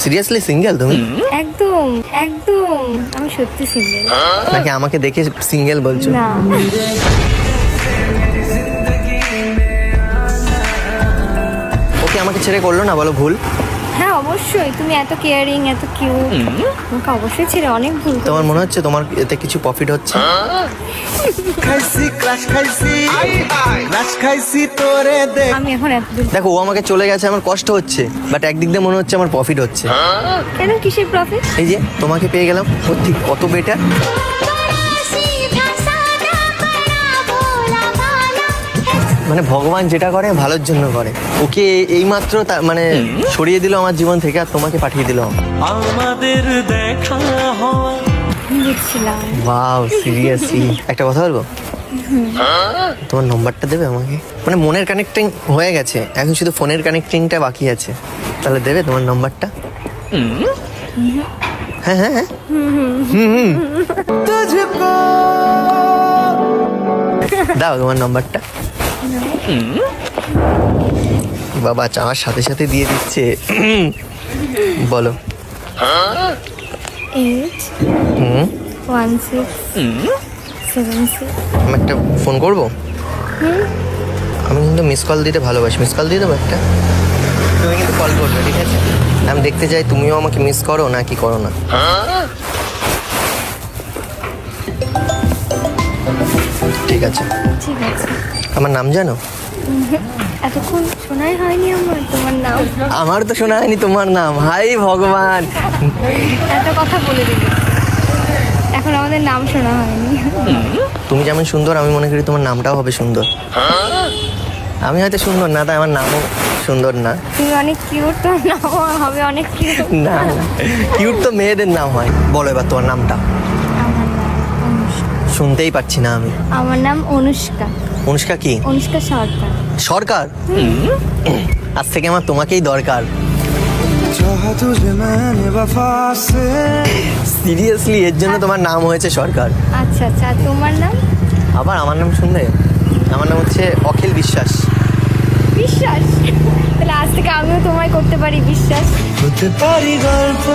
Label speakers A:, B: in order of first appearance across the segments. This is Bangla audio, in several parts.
A: সিরিয়াসলি সিঙ্গেল তুমি?
B: একদম একদম, আমি সত্যি সিঙ্গেল।
A: নাকি আমাকে দেখে সিঙ্গেল বলছো?
B: না,
A: ওকে আমাকে ছেড়ে করলো না, বলো ভুল?
B: হ্যাঁ অবশ্যই, তুমি এত কেয়ারিং, এত কিউট, তোমাকে অবশ্যই ছেড়ে অনেক ভুল করেছি।
A: তোমার মনে হচ্ছে তোমার এতে কিছু প্রফিট হচ্ছে?
C: খাইছি ক্রাশ খাইছি ক্রাশ খাইছি তোরে দেখ।
B: আমি এখন এত দূর
A: দেখো, ও আমাকে চলে গেছে, আমার কষ্ট হচ্ছে, বাট একদিক দিয়ে মনে হচ্ছে আমার প্রফিট হচ্ছে।
B: কেন, কিসের প্রফিট?
A: এই যে তোমাকে পেয়ে গেলাম, সত্যি কত বেটার। মানে ভগবান যেটা করে ভালোর জন্য করে। ওকে এইমাত্র মানে সরিয়ে দিল আমার জীবন থেকে, আর তোমাকে পাঠিয়ে দিল।
C: আমাদের দেখা হওয়া
B: বুঝছিলাম।
A: ওয়াও, সিরিয়াসলি একটা কথা বলবো? তোমার নম্বরটা দেবে আমাকে? মানে মনের কানেক্টিং হয়ে গেছে, এখন শুধু ফোনের কানেক্টিংটা বাকি আছে। তাহলে দেবে তোমার নম্বরটা? হ্যাঁ হ্যাঁ হ্যাঁ।
C: তুঝকো
A: দাও তোমার নম্বরটা। বাবা চাওয়ার সাথে সাথে দিয়ে দিচ্ছে। বলো।
B: 81676।
A: আমি একটা ফোন করবো। আমি কিন্তু মিস কল দিতে ভালোবাসি, মিস কল দিয়ে দেবো একটা। তুমি কিন্তু কল করবে, ঠিক আছে? আমি দেখতে চাই তুমিও আমাকে মিস করো না কি করো না। ঠিক আছে।
B: ঠিক আছে।
A: আমার নাম জানো?
B: এতক্ষণ শোনাই হয়নি আমার তোমার নাম।
A: আমার তো শোনা হয়নি তোমার নাম। হাই ভগবান,
B: এত কথা বলে দিলে, এখন আমাদের নাম শোনা হয়নি।
A: তুমি যেমন সুন্দর, আমি মনে করি তোমার নামটাও হবে সুন্দর। আমি হয়তো সুন্দর না, তাই আমার নামও সুন্দর না।
B: তুমি অনেক কিউট, তোমার নাম হবে অনেক কিউট।
A: না, কিউট তো মেয়েদের নাম হয়। বলো এবার তোমার নামটা।
B: আমার নাম অনুষ্কা।
A: শুনতেই পাচ্ছি না আমি।
B: আমার নাম অনুষ্কা।
A: অনুষ্কা কি?
B: অনুষ্কা সরকার।
A: সরকার? আজ থেকে আমার তোমাকেই দরকার।
C: চাহা তুঝে मैंने वफा से।
A: সিরিয়াসলি এর জন্য তোমার নাম হয়েছে সরকার।
B: আচ্ছা আচ্ছা, আর তোমার নাম?
A: আবার আমার নাম শুনলে? আমার নাম হচ্ছে অখিল বিশ্বাস।
B: বিশ্বাস? তাহলে আজ থেকে আমিও তোমায় করতে পারি বিশ্বাস।
C: হতে পারি গল্প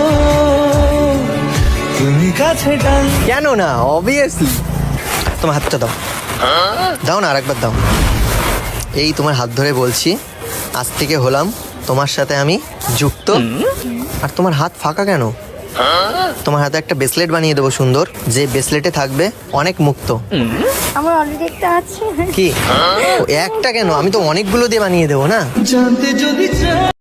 C: তুমি কাছে টান।
A: কেন না, অবভিয়াসলি। তোমার হাতটা দাও, দাও না, আরেকবার দাও। এই তোমার হাত ধরে বলছি, আজ থেকে হলাম তোমার সাথে আমি যুক্ত। আর তোমার হাত ফাঁকা কেন? তোমার হাতে একটা ব্রেসলেট বানিয়ে দেবো সুন্দর, যে ব্রেসলেটে থাকবে অনেক মুক্ত।
B: আমার অলরেডি একটা আছে।
A: কি? ও, একটা কেন, আমি তো অনেকগুলো দিয়ে বানিয়ে দেবো না।
C: জানতে যদি